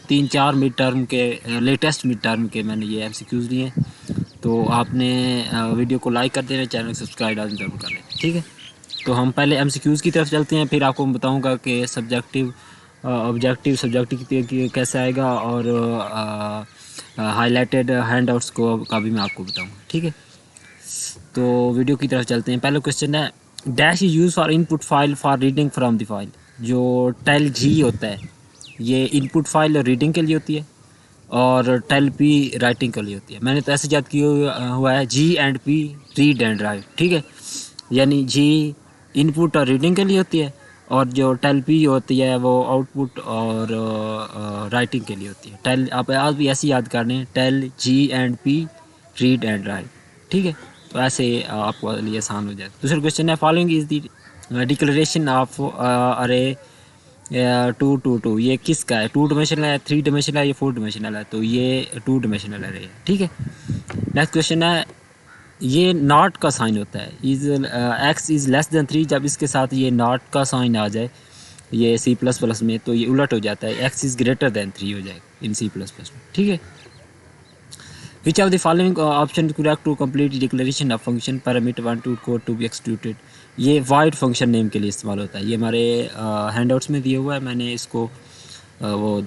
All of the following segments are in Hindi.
तीन चार मिड टर्म के लेटेस्ट मिड टर्म के मैंने ये MCQs लिए हैं, तो आपने वीडियो को लाइक कर देना, चैनल को सब्सक्राइब लाजमी जरूर कर लें, ठीक है। तो हम पहले MCQs की तरफ चलते हैं, फिर आपको बताऊंगा कि सब्जेक्टिव ऑब्जेक्टिव सब्जेक्टिव कैसे आएगा, और हाईलाइटेड हैंडआउट्स को का भी मैं आपको बताऊंगा, ठीक है। तो वीडियो की तरफ चलते हैं। पहला क्वेश्चन है, dash is use for input file for reading from the file. जो टेल जी होता है ये इनपुट फाइल रीडिंग के लिए होती है, और टेल पी राइटिंग के लिए होती है। मैंने तो ऐसे याद किया हुआ है जी and P read and write, ठीक है। यानी जी इनपुट और रीडिंग के लिए होती है, और जो टेल पी होती है वो आउटपुट और राइटिंग के लिए होती है। टेल आप आज भी ऐसे याद कर लें, tellg and P read and write, ठीक है। तो ऐसे आपको लिए आसान हो जाएगा। दूसरा क्वेश्चन है, following is the declaration of अरे 2 ये किसका है? 2 डिमेंशनल है, 3 डिमेंशनल है, ये 4 डिमेंशनल है? तो ये 2 डिमेंशनल है, ठीक है। नेक्स्ट क्वेश्चन है, ये नॉट का साइन होता है, is x is less than 3, जब इसके साथ ये नॉट का साइन आ जाए ये C++ में, तो ये उलट हो जाता है, एक्स इज़ ग्रेटर देन 3 हो जाएगा इन C++ में, ठीक है। Which of the following option correct to complete declaration of function parameter 1 to code to be executed. ये वाइड फंक्शन नेम के लिए इस्तेमाल होता है। ये हमारे हैंडआउट्स में दिया हुआ है, मैंने इसको वो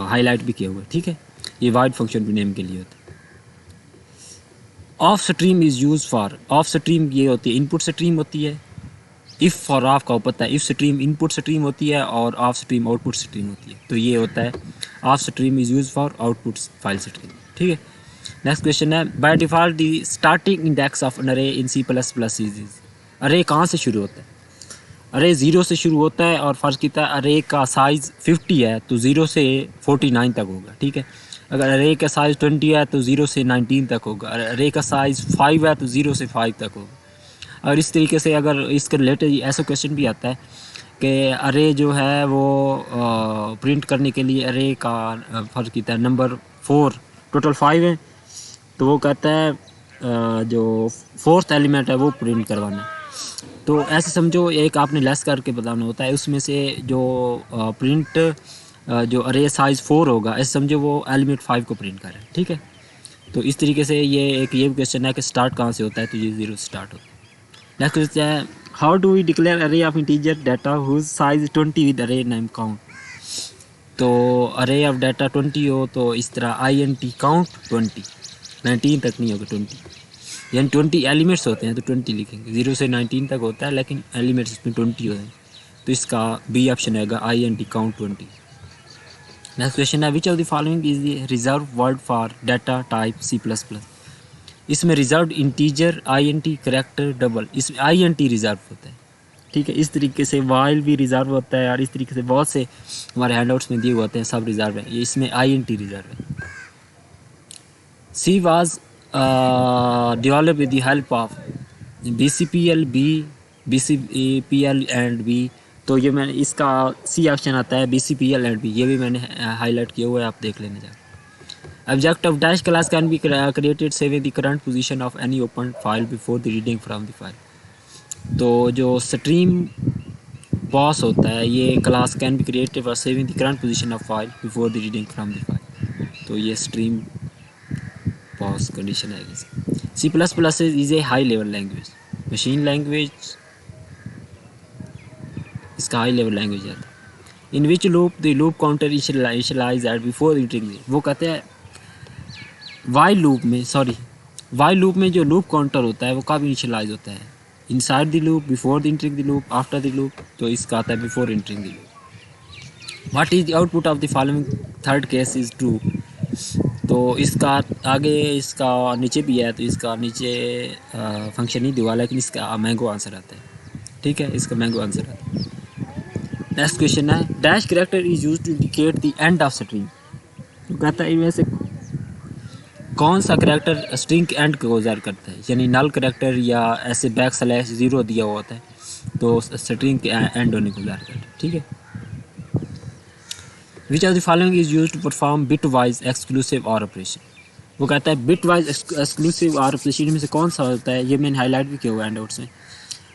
हाईलाइट भी किया हुआ है, ठीक है। ये वाइड फंक्शन भी नेम के लिए होता है। Ofstream is use for, of stream ये होती है इनपुट स्ट्रीम होती है। इफ़ फॉर ऑफ का पता है, इफ़ स्ट्रीम इनपुट स्ट्रीम होती है और ऑफ स्ट्रीम आउटपुट स्ट्रीम होती है। तो ये होता है ofstream is use for output file stream, ठीक है। नेक्स्ट क्वेश्चन है, by default the starting index of an array in C++ is. अरे कहाँ से शुरू होता है? अरे 0 से शुरू होता है, और फर्ज किया अरे का साइज़ 50 है तो 0 से 49 तक होगा, ठीक है। अगर अरे का साइज़ 20 है तो 0 से 19 तक होगा। अरे का साइज़ 5 है तो 0 से 5 तक होगा। और इस तरीके से अगर इसके रिलेटेड ऐसा क्वेश्चन भी आता है कि अरे जो है वो प्रिंट करने के लिए अरे का फर्ज किया नंबर 4 टोटल 5 है, तो वो कहता है जो 4th एलिमेंट है वो प्रिंट करवाना है। तो ऐसे समझो एक आपने लेस करके बताना होता है, उसमें से जो प्रिंट जो अरे साइज़ 4 होगा, ऐसे समझो वो एलिमेंट 5 को प्रिंट करें, ठीक है। तो इस तरीके से ये क्वेश्चन है कि स्टार्ट कहाँ से होता है, तो ये 0 से स्टार्ट होता है। नेक्स्ट क्वेश्चन है, how do we declare array of integer data whose size 20 with array name count. तो अरे ऑफ डाटा 20 हो तो इस तरह INT काउंट 20, 19 तक नहीं होगा 20, यानी 20 एलिमेंट्स होते हैं तो 20 लिखेंगे। 0 से 19 तक होता है लेकिन एलिमेंट्स इसमें 20 होते हैं, तो इसका बी ऑप्शन आएगा INT काउंट 20। नेक्स्ट क्वेश्चन है, which of the following is the reserve word for data type C++। इसमें reserve integer INT character double, इसमें INT रिजर्व होता है, ठीक है। इस तरीके से वाइल भी रिजर्व होता है, और इस तरीके से बहुत से हमारे हैंडआउट्स में दिए हुए होते हैं सब रिजर्व है, ये इसमें INT रिजर्व है। C was developed with the help of BCPL B, BCPL and B। तो ये मैंने इसका C ऑप्शन आता है, BCPL एंड B, ये भी मैंने हाईलाइट किया हुआ है, आप देख लेने जाए। Object of dash class can be created saving the current position of any open file before the reading from the file। तो जो स्ट्रीम बॉस होता है ये class can be created for saving the current position of file before the reading from the file. तो ये स्ट्रीम बॉस कंडीशन है। C++ is a high level language, machine language इसका हाई लेवल लैंग्वेज है। In which loop the loop counter initialise at before entering. वो कहते हैं वाइल लूप में जो लूप काउंटर होता है वो कब इनिशियलाइज होता है? Inside the loop, before the entering the loop, after the loop. तो इसका आता है before entering the loop. What is the output of the following third case is true. तो इसका आगे इसका नीचे भी है, तो इसका नीचे फंक्शन नहीं दिया, लेकिन इसका मैंगो आंसर आता है, ठीक है। इसका मैंगो आंसर आता है। नेक्स्ट क्वेश्चन है, dash character is used to indicate the end of string. तो कहता है इनमें से कौन सा करेक्टर स्ट्रिंग के एंड को ज़ाहिर करता है, यानी नल करेक्टर या ऐसे \0 दिया हुआ होता है तो स्ट्रिंग के एंड होने को ज़ाहिर करता है, ठीक है। Which of the following is used to perform bitwise exclusive or operation. वो कहता है bitwise exclusive or operation में से कौन सा होता है, ये मैंने हाईलाइट भी किया हुआ हैंडआउट्स में।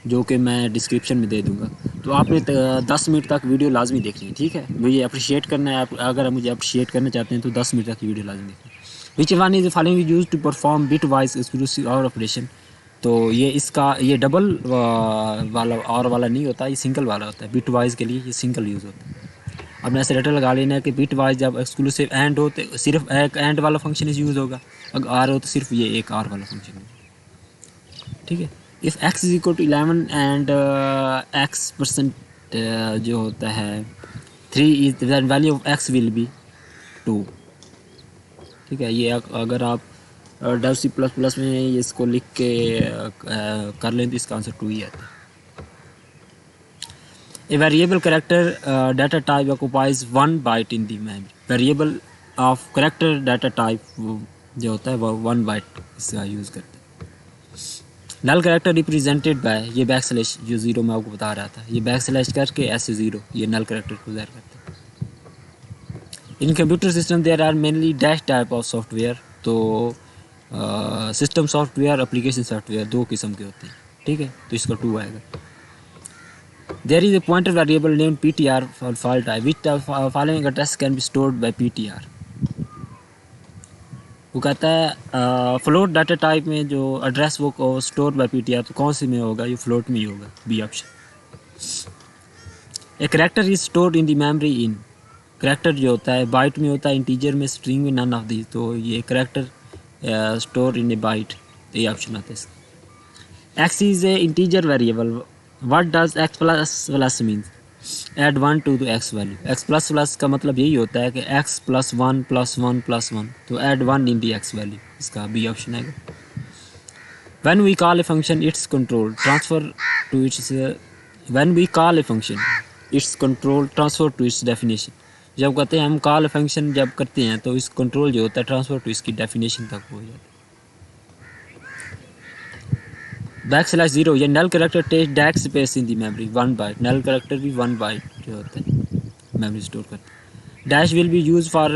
जो कि मैं डिस्क्रिप्शन में दे दूंगा। तो आपने 10 मिनट तक वीडियो लाजमी देखनी है, ठीक है। मुझे अप्रिशिएट करना है, आप अगर आप मुझे अप्रिशिएट करना चाहते हैं तो 10 मिनट तक वीडियो लाजमी देखनी है। Which one is following use to perform bitwise exclusive or operation. तो ये इसका ये डबल वाला और वाला नहीं होता, ये सिंगल वाला होता है। बिट वाइज के लिए ये सिंगल यूज़ होता है। अब ऐसे लेटर लगा लेना है कि बिट वाइज जब एक्सक्लूसिव एंड हो तो सिर्फ एक एंड वाला फंक्शन यूज़ होगा, अगर आर हो तो सिर्फ ये एक आर वाला फंक्शन होगा, ठीक है। If x is equal to 11 and x percent जो होता है 3 is than value of x will be 2, ठीक है। ये अगर आप डब सी प्लस प्लस में इसको लिख के कर लें तो इसका आंसर 2 ही आता है। A variable character data type occupies 1 byte in the memory. Variable of character data type जो होता है वो 1 byte इसका यूज़ करते हैं। नल कैरेक्टर रिप्रेजेंटेड बाय ये बैक स्लैश जो ज़ीरो मैं आपको बता रहा था, ये बैक स्लैश करके ऐसे ज़ीरो ये नल कैरेक्टर को ज़ाहिर करते हैं। In computer system there are mainly dash type of software. तो सिस्टम सॉफ्टवेयर एप्लीकेशन सॉफ्टवेयर दो किस्म के होते हैं, ठीक है। तो इसका 2 आएगा। There is a pointer variable named PTR for file type, which the following address can be stored by PTR. वो कहता है फ्लोट डाटा टाइप में जो एड्रेस वो स्टोर बाय PTR, तो कौन सी में होगा? ये फ्लोट में ही होगा, B option. A character is stored in the memory in. Character जो होता है बाइट में होता है, इंटीजर में, स्ट्रिंग में, नन ऑफ दिस। तो ये character store in A bite, ये ऑप्शन आता है इसका। X is a integer variable. What does x plus means? Add 1 to the x value. x plus का मतलब यही होता है कि x plus 1 plus 1 plus 1, तो add 1 in the x value, इसका बी ऑप्शन है। When we call a function its control transfer to its when we call a function its control transfer to its definition। जब कहते हैं हम कॉल फंक्शन जब करते हैं तो इस कंट्रोल जो होता है ट्रांसफर टू इसकी डेफिनेशन तक हो जाता है। \0 ये नल कैरेक्टर टेक डैक space in the memory 1 byte. Null character भी 1 बाइट जो होता है मेमोरी स्टोर करता है। Dash will be use for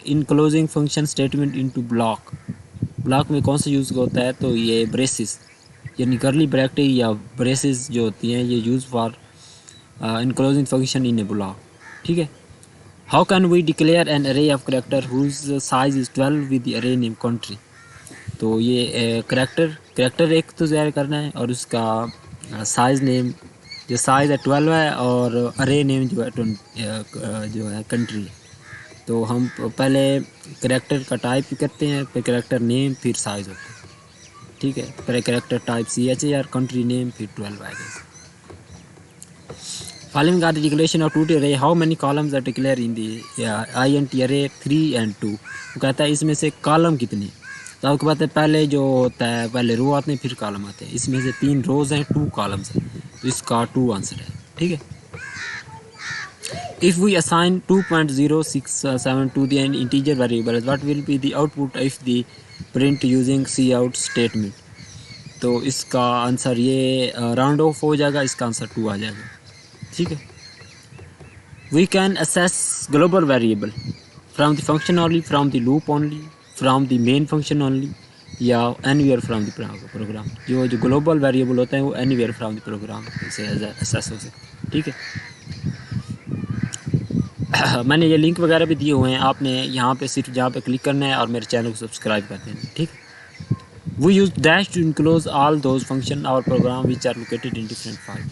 enclosing function statement into block. Block में कौन सा यूज़ होता है? तो ये ब्रेसिस यानी करली ब्रैकेट या ब्रेसिस जो होती हैं ये use for enclosing function in a block, ठीक है। How can we declare an array of character whose size is 12 with the array name country. तो ये करैक्टर एक तो ज़ाहिर करना है और उसका साइज़ नेम जो साइज़ है 12 है और अरे नेम जो है जो है कंट्री है। तो हम पहले करैक्टर का टाइप करते हैं, फिर करैक्टर नेम, फिर साइज़ होता है, ठीक है। पहले character type CHAR, country name, फिर 12 आएगा। Following are the declaration of 2 array, how many columns are declare in the INT array 3 and 2। वो कहता है इसमें से कॉलम कितने। तो आपको पता है पहले जो होता है पहले रो आते हैं फिर कॉलम आते हैं। इसमें से 3 रोज़ हैं, 2 कॉलम्स हैं, तो इसका 2 आंसर है, ठीक है। If we assign 2.067 to the integer variable, what will be the output if the print using C out statement. तो इसका आंसर ये राउंड ऑफ हो जाएगा, इसका आंसर 2 आ जाएगा, ठीक है। We can access global variable from the function only, from the loop only, from the main function only, या एनीवेयर फ्राम द प्रोग्राम। जो ग्लोबल वेरिएबल होता है वो एनीवेयर फ्राम द प्रोग्राम से असेस हो सकता है, ठीक है। मैंने ये लिंक वगैरह भी दिए हुए हैं, आपने यहाँ पे सिर्फ जहाँ पे क्लिक करना है और मेरे चैनल को सब्सक्राइब कर देना, ठीक है। We use dash to enclose all those function और program which are located in different file.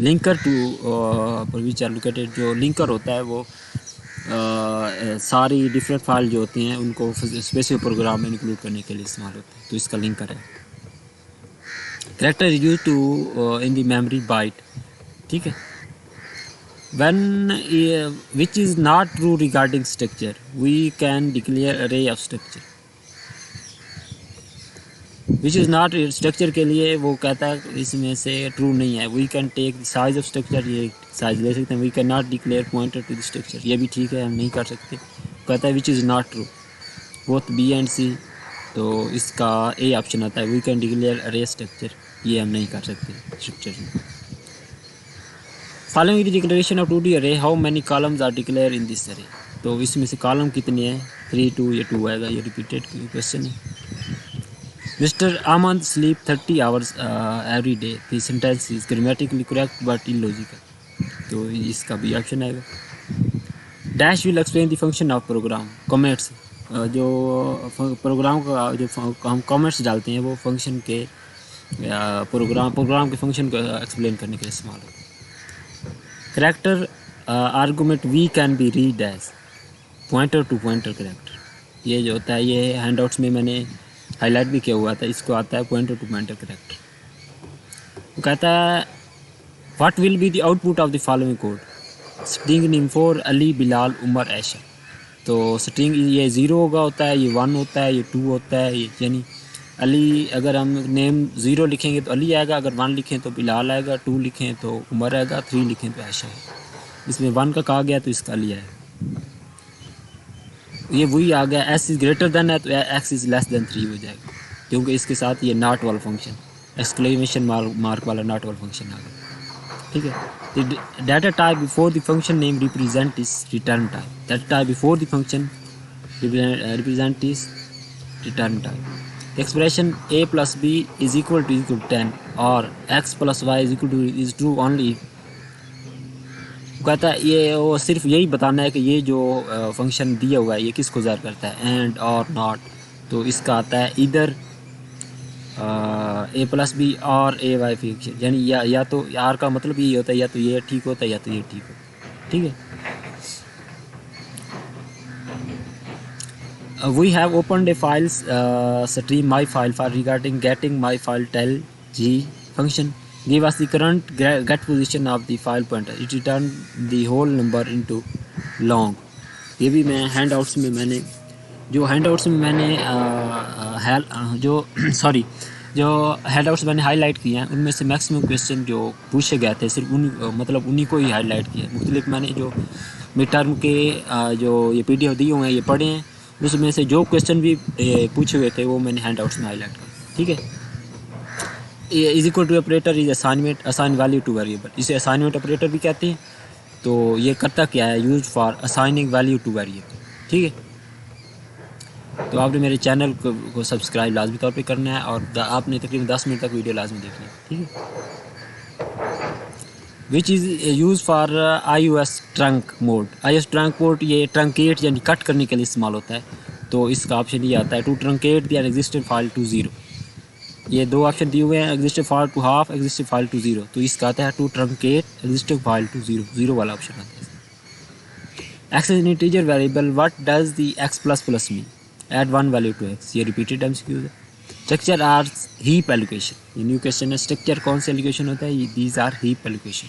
Linker to which are located, जो लिंकर होता है वो सारी डिफरेंट फाइल जो होती हैं उनको स्पेसिफिक प्रोग्राम में इंक्लूड करने के लिए इस्तेमाल होता है, तो इसका लिंकर है। Character use to in the memory byte, ठीक है। When which is not true regarding structure, we can declare array of structure. Which is not structure के लिए वो कहता है इसमें से ट्रू नहीं है। We can take size of structure, ये साइज ले सकते हैं। We can not declare pointer to the structure, ये भी ठीक है, हम नहीं कर सकते। कहता है विच is not true, both B and C, तो इसका ए ऑप्शन आता है। वी कैन डिक्लेयर अरे स्ट्रक्चर, ये हम नहीं कर सकते स्ट्रक्चर में। Following the declaration of 2D array, how many columns are declare in this array. तो इसमें से कॉलम कितने हैं? 3 2, ये 2 आएगा, ये रिपीटेड क्वेश्चन है। Mister Amand sleep 30 hours every day, this sentence is grammatically correct but illogical, तो इसका भी ऑप्शन आएगा। Dash will explain the function of program, comments जो प्रोग्राम का जो हम कमेंट्स डालते हैं वो फंक्शन के प्रोग्राम के फंक्शन को एक्सप्लेन करने के लिए इस्तेमाल होता है। Character argument we can be read as pointer to pointer character, ये जो होता है ये हैंडआउट्स में मैंने हाईलाइट भी किया हुआ था, इसको आता है पॉइंटर टू पॉइंटर करेक्टर। वो कहता है what will be the output of the following code, string name four Ali Bilal Umar Aisha, तो स्ट्रिंग ये 0 होता है, ये 1 होता है, ये 2 होता है, ये यानी अली अगर हम नेम 0 लिखेंगे तो अली आएगा, अगर 1 लिखें तो बिलाल आएगा, 2 लिखें तो उमर आएगा, 3 लिखें तो ऐशा है। इसमें 1 का कहा गया तो इसका अली आएगा। ये वही आ गया एस इज़ ग्रेटर देन है तो एक्स इज़ लेस देन 3 हो जाएगा, क्योंकि इसके साथ ये नॉट वाला फंक्शन एक्सक्लेमेशन मार्क वाला नॉट वाला फंक्शन आ गया। ठीक है, the data type before the function name represent is return type, data type before the function represent is return type। the expression a plus b is equal to 10 or x plus y is equal to is true only, कहता है ये वो सिर्फ यही बताना है कि ये जो फंक्शन दिया हुआ है ये किसको ज़ाहिर करता है, एंड और नॉट, तो इसका आता है इधर ए प्लस बी और ए वाई फंक्शन, यानी या तो आर का मतलब ये होता है या तो ये ठीक होता है या तो ये ठीक होता है। ठीक है, we have opened a files stream my file for regarding getting my file tell G function give us the current get position of the file pointer, it return the whole number into long। ये भी मैं हैंडआउट्स में मैंने जो सॉरी जो हैंडआउट्स मैंने हाईलाइट किए हैं उनमें से मैक्सिमम क्वेश्चन जो पूछे गए थे सिर्फ उन्हीं को ही हाईलाइट किया। मुख्तलिफ मैंने जो मिड टर्म के जो ये PDF दिए हुए हैं ये पढ़े हैं, उसमें से जो क्वेश्चन भी पूछे हुए थे वो मैंने हैंडआउट्स में हाईलाइट किया। ठीक है, is equal to operator is assignment assign value to variable, इसे असाइनमेंट ऑपरेटर भी कहते हैं। तो ये करता क्या है, use for assigning value to variable. ठीक है, तो आपने मेरे चैनल को सब्सक्राइब लाजमी तौर पे करना है और आपने तकरीबन 10 मिनट तक वीडियो लाजमी देखनी है। ठीक है, which is use for iOS trunk mode, iOS trunk mode ये ट्रंकेट यानी कट करने के लिए इस्तेमाल होता है। तो इसका ऑप्शन ये आता है to truncate the existed file to 0, ये दो ऑप्शन दिए हुए हैं, existing file to half, existing file to 0, तो इसका आता है to truncate existing file to 0, 0 वाला ऑप्शन आता है। X is an integer variable, what does the x plus plus mean, add 1 value to x, ये रिपीटेड MCQ है। स्ट्रक्चर आर हीप एलोकेशन, ये न्यू क्वेश्चन है, स्ट्रक्चर कौन से एलोकेशन होता है, these are heap allocation.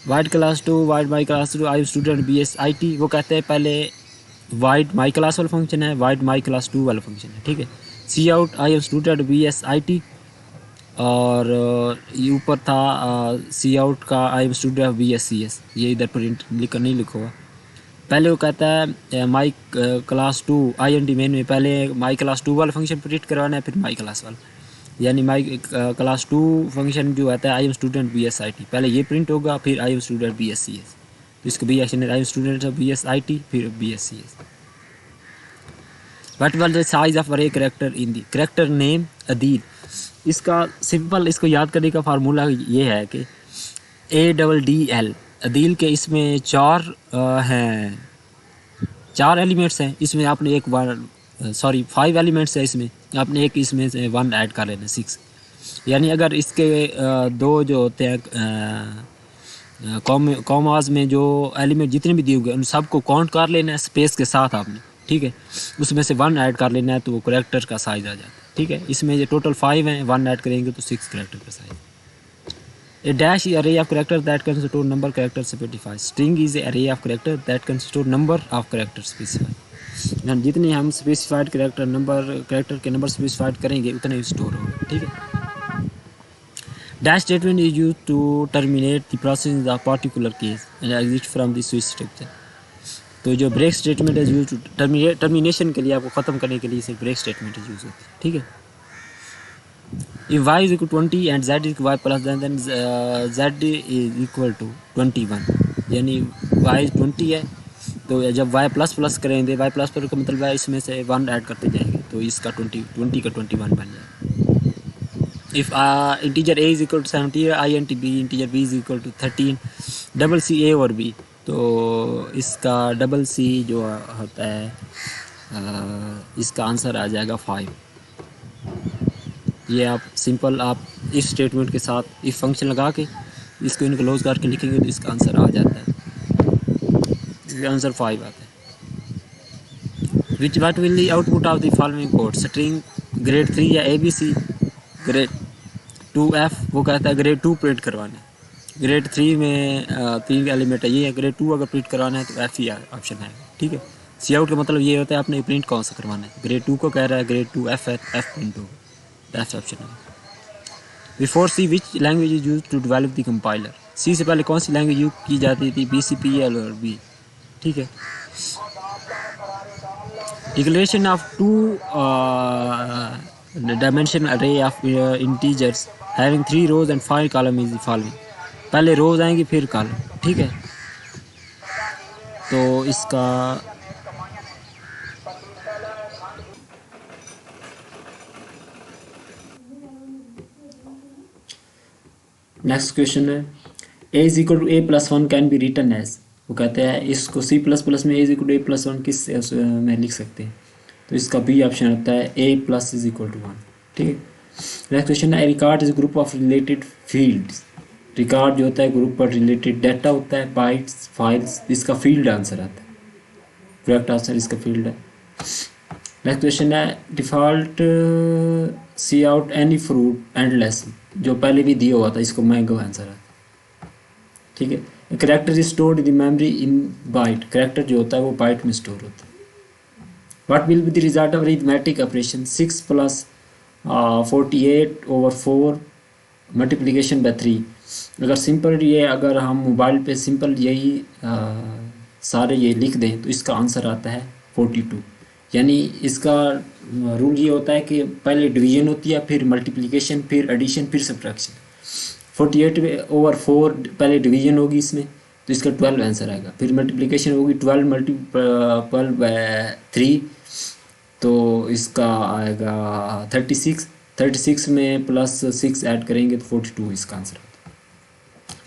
Void class 2 void my class 2 I student BSIT, वो कहते हैं पहले वाइड माई क्लास वाला फंक्शन है, वाइड माई क्लास 2 वाला फंक्शन है। ठीक है, cout I am student BSIT, और ये ऊपर था सी आउट का आई एम स्टूडेंट BSCS, ये इधर प्रिंट नहीं लिखा हुआ। पहले वो कहता है माई क्लास 2 INT मेन में पहले माई क्लास 2 वाला फंक्शन प्रिंट करवाना है, फिर माई क्लास वाला, यानी माई क्लास 2 फंक्शन जो आता है आई एम स्टूडेंट BSIT, पहले ये प्रिंट होगा फिर आई एम स्टूडेंट BSCS, तो इसका भी एक्शन है आई एम स्टूडेंट BSIT फिर BSCS। What was the size of array character in the character name Adeel, इसका सिंपल इसको याद करने का फार्मूला ये है कि ADDL अदील के इसमें 4 एलिमेंट्स हैं, इसमें आपने एक 5 एलिमेंट्स है, इसमें आपने एक इसमें से 1 ऐड कर लेना 6, यानी अगर इसके दो जो होते हैं कॉमास में जो एलिमेंट जितने भी दिए हुए उन सबको काउंट कर लेना है स्पेस के साथ आपने। ठीक है, उसमें से 1 ऐड कर लेना है तो वो करेक्टर का साइज आ जाता है। ठीक है, इसमें ये टोटल 5 हैं, 1 ऐड करेंगे तो 6 करेक्टर का size. A dash is array of character that can store number characters specified, string is a array of character that can store number of characters specified, यानी जितने हम स्पेसिफाइड करेक्टर के नंबर स्पेसिफाइड करेंगे उतने ही स्टोर होगा। ठीक है, dash statement is use to terminate the process in the particular case and exit from the switch structure, तो जो break statement is use to termination के लिए, आपको ख़त्म करने के लिए सिर्फ ब्रेक स्टेटमेंट यूज होती है। ठीक है, if y is equal 20 and z is y plus then z is equal to 21, यानी y 20 है तो जब y प्लस प्लस करेंगे, y प्लस पर का मतलब है इसमें से 1 ऐड करते जाएंगे तो इसका 20 का 21 बन जाएगा। If integer A is equal to 70, I N T B, integer B is equal to 13, double C A और बी, तो इसका डबल सी जो होता है इसका आंसर आ जाएगा 5। ये आप सिंपल आप इस स्टेटमेंट के साथ इफ फंक्शन लगा के इसको इनक्लोज करके लिखेंगे तो इसका आंसर आ जाता है, इसका आंसर 5 आता है। विच what will the output of the following code, string grade 3 या ABC, ग्रेड 2F, वो कहता है ग्रेड 2 प्रिंट करवाना है। ग्रेड 3 में 3 एलिमेंट है, ये है ग्रेड 2 अगर प्रिंट करवाना है तो F ही ऑप्शन है, ठीक है। सी आउट का मतलब ये होता है आपने प्रिंट कौन सा करवाना है, ग्रेड 2 को कह रहा है ग्रेड 2 F है, F प्रिंट होगा, F ऑप्शन है। Before C which language is use to develop the compiler, C से पहले कौन सी लैंग्वेज यूज की जाती थी, BCPL और B, ठीक है। Declaration of 2 dimension array of integers having 3 rows and 5 column is the following, पहले रोज आएंगी फिर कॉलम, ठीक है। तो इसका नेक्स्ट क्वेश्चन है a is equal to a+1 can be written as, वो कहते हैं इसको C++ में a is equal to a+1 किस में लिख सकते हैं, तो इसका B ऑप्शन होता है a+ इज इक्वल टू 1, ठीक है। नेक्स्ट क्वेश्चन है record is group of related fields, record जो होता है ग्रुप पर रिलेटेड डाटा होता है, बाइट्स, फाइल्स, इसका फील्ड आंसर आता है, करेक्ट आंसर इसका फील्ड है। नेक्स्ट क्वेश्चन है डिफ़ॉल्ट सी आउट एनी फ्रूट एंडलेस, जो पहले भी दिया हुआ था, इसको मैंगो आंसर है, ठीक है। Character is stored in memory in byte, character जो होता है वो बाइट में स्टोर होता है। What will be the result of arithmetic operation 6 + 48/4 multiplication by 3, अगर सिंपल ये अगर हम मोबाइल पे सिंपल यही सारे ये लिख दें तो इसका आंसर आता है 42। यानी इसका रूल ये होता है कि पहले डिवीजन होती है, फिर मल्टीप्लिकेशन, फिर एडिशन, फिर सब्ट्रैक्शन। 48/4 पहले डिवीजन होगी इसमें, तो इसका 12 आंसर आएगा, फिर मल्टीप्लिकेशन होगी 12 तो इसका आएगा 36 में +6 ऐड करेंगे तो 42 इसका आंसर आता है।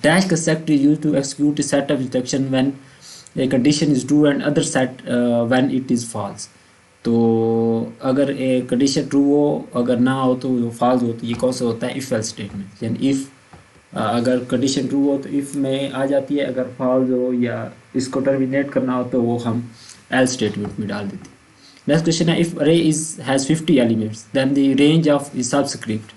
डैश का set is use to execute a set of instruction when a condition is true and other set when it is false, तो अगर ए कंडीशन ट्रू हो अगर ना हो तो वो फॉल्स हो, तो ये कौन सा होता है, इफ़ एल्स स्टेटमेंट। यानी इफ़ अगर कंडीशन ट्रू हो तो इफ़ में आ जाती है, अगर फॉल्स हो या इसको टर्मिनेट करना हो तो वो हम एल्स स्टेटमेंट में डाल देते हैं। नेक्स्ट क्वेश्चन है if array is has 50 elements then the range of subscript,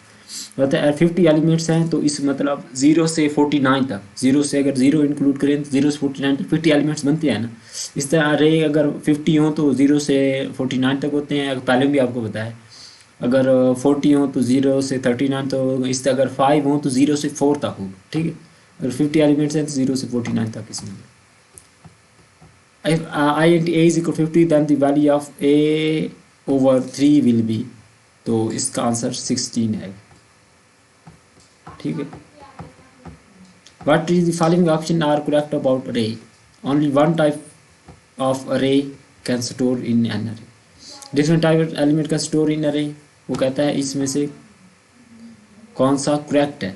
मतलब अगर 50 एलिमेंट्स हैं तो इस मतलब 0 से 49 तक, 0 से अगर 0 इंक्लूड करें तो 0 से 49 तक 50 एलिमेंट्स बनते हैं ना। इस तरह अरे अगर 50 हो तो 0 से 49 तक होते हैं, पहले भी आपको बताया। अगर 40 हो तो 0 से 39, तो इस तरह अगर 5 हो तो 0 से 4 तक होगा, ठीक है। अगर 50 एलिमेंट्स हैं तो 0 से 49 तक इसमें। if int a is equal to 50 then the value of a/3 will be, तो इसका आंसर 16 है, ठीक है। What is the following option are correct about array, only one type of array can store in an array, different type of element can store in array, वो कहता है इसमें से कौन सा करेक्ट है।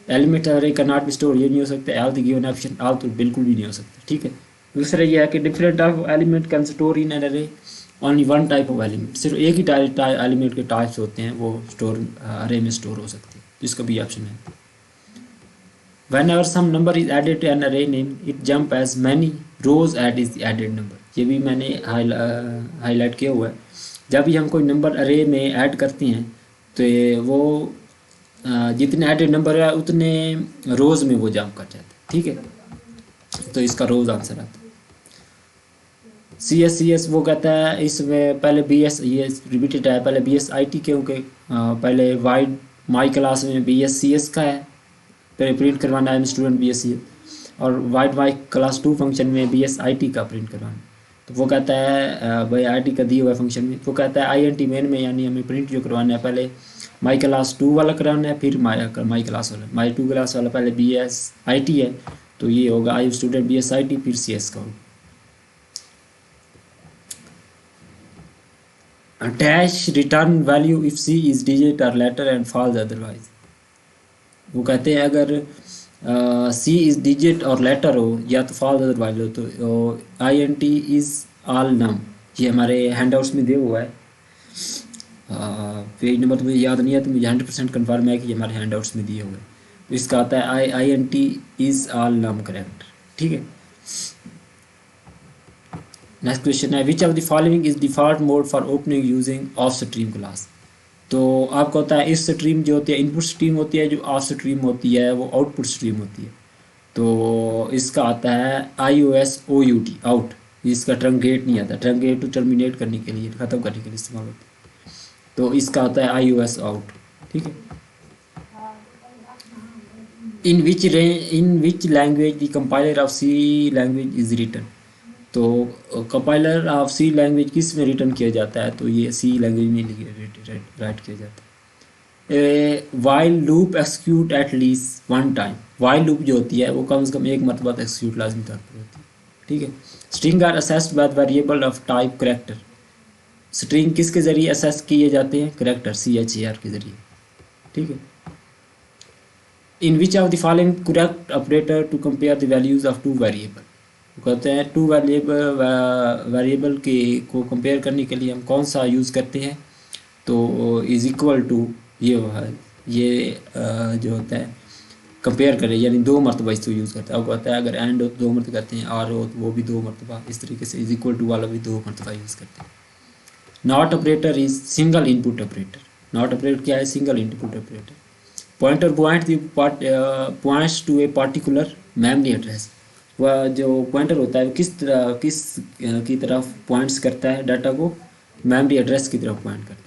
एलिमेंट अरे का नॉट बी स्टोर, ये नहीं हो सकता, all the given option all तो बिल्कुल भी नहीं हो सकता, ठीक है। दूसरा ये है कि different type of element can store in an array, only one type of element, सिर्फ एक ही एलिमेंट के टाइप्स होते हैं वो स्टोर अरे में स्टोर हो सकते हैं, तो इसका भी ऑप्शन है। Whenever some number is added to an array name, it jump as many rows as is the added number, ये भी मैंने हाईलाइट किया हुआ है। जब भी हम कोई नंबर अरे में ऐड करते हैं तो वो जितने एडेड नंबर है उतने रोज़ में वो जंप कर जाते हैं, ठीक है। तो इसका रोज़ आंसर आता है। CS वो कहता है इसमें पहले BS, ये रिपीटेड है, पहले BSIT क्योंकि पहले वाइड माई क्लास में BSCS का है, पहले प्रिंट करवाना है स्टूडेंट BSCS, और वाइड माई क्लास 2 फंक्शन में BSIT का प्रिंट करवाना। तो वो कहता है भाई IT का दिया हुआ फंक्शन में, वो कहता है INT मेन में, यानी हमें प्रिंट जो करवाना है पहले माई क्लास 2 वाला कराना है, फिर माई क्लास वाला, माई 2 क्लास वाला पहले BSIT है, तो ये होगा आई स्टूडेंट BSIT फिर CS का होगा। Dash return value if C is digit और लेटर एंड फॉल्स अदरवाइज। वो कहते हैं अगर सी इज डिजिट और लेटर हो या तो फॉल्स अदरवाइज हो तो I N T is all num. ये हमारे हैंडआउट्स में दिया हुआ है। पेज नंबर तो मुझे याद नहीं है, तो मुझे 100% कन्फर्म है कि ये हमारे हैंडआउट्स में दिए हुए हैं। तो इसका आता है I N T is all num correct. ठीक है। नेक्स्ट क्वेश्चन है which of the following is default mode for opening using of stream class. तो आपको होता है इस स्ट्रीम जो होती है इनपुट स्ट्रीम होती है, जो ऑफ स्ट्रीम होती है वो आउटपुट स्ट्रीम होती है। तो इसका आता है I O S O U T out. इसका ट्रंकेट नहीं आता, ट्रंकेट टू टर्मिनेट करने के लिए, ख़त्म करने के लिए इस्तेमाल होता है। तो इसका आता है आई ओ एस आउट। ठीक है। In which language the compiler of C language is written. तो कंपाइलर ऑफ सी लैंग्वेज किस में रिटर्न किया जाता है, तो ये सी लैंग्वेज में राइट किया जाता है। While loop execute at least one time. While loop जो होती है वो कम से कम एक मरतबा एक्सिक्यूट लाजमी तौर पर होती है। ठीक है। String are accessed by variable of type character. String किसके ज़रिए असेस किए जाते हैं, करेक्टर CHAR के ज़रिए। ठीक है। In which of the following correct operator to compare the values of two variable. कहते हैं टू वेरिएबल के को कंपेयर करने के लिए हम कौन सा यूज़ करते हैं, तो इज़ इक्वल टू ये जो होता है कंपेयर करें, यानी दो मरतबा इसको यूज़ करते हैं। आपको पता है अगर एंड हो तो 2 मरतबा करते हैं, आर हो तो वो भी 2 मरतबा, इस तरीके से इज़ इक्वल टू वाला भी 2 मरतबा यूज़ करते हैं। Not operator is single input operator. Not operator क्या है, single input operator. Pointer points to a particular memory address. वह जो पॉइंटर होता है वो किस की तरफ पॉइंट्स करता है, डाटा को मेमोरी एड्रेस की तरफ पॉइंट करता है।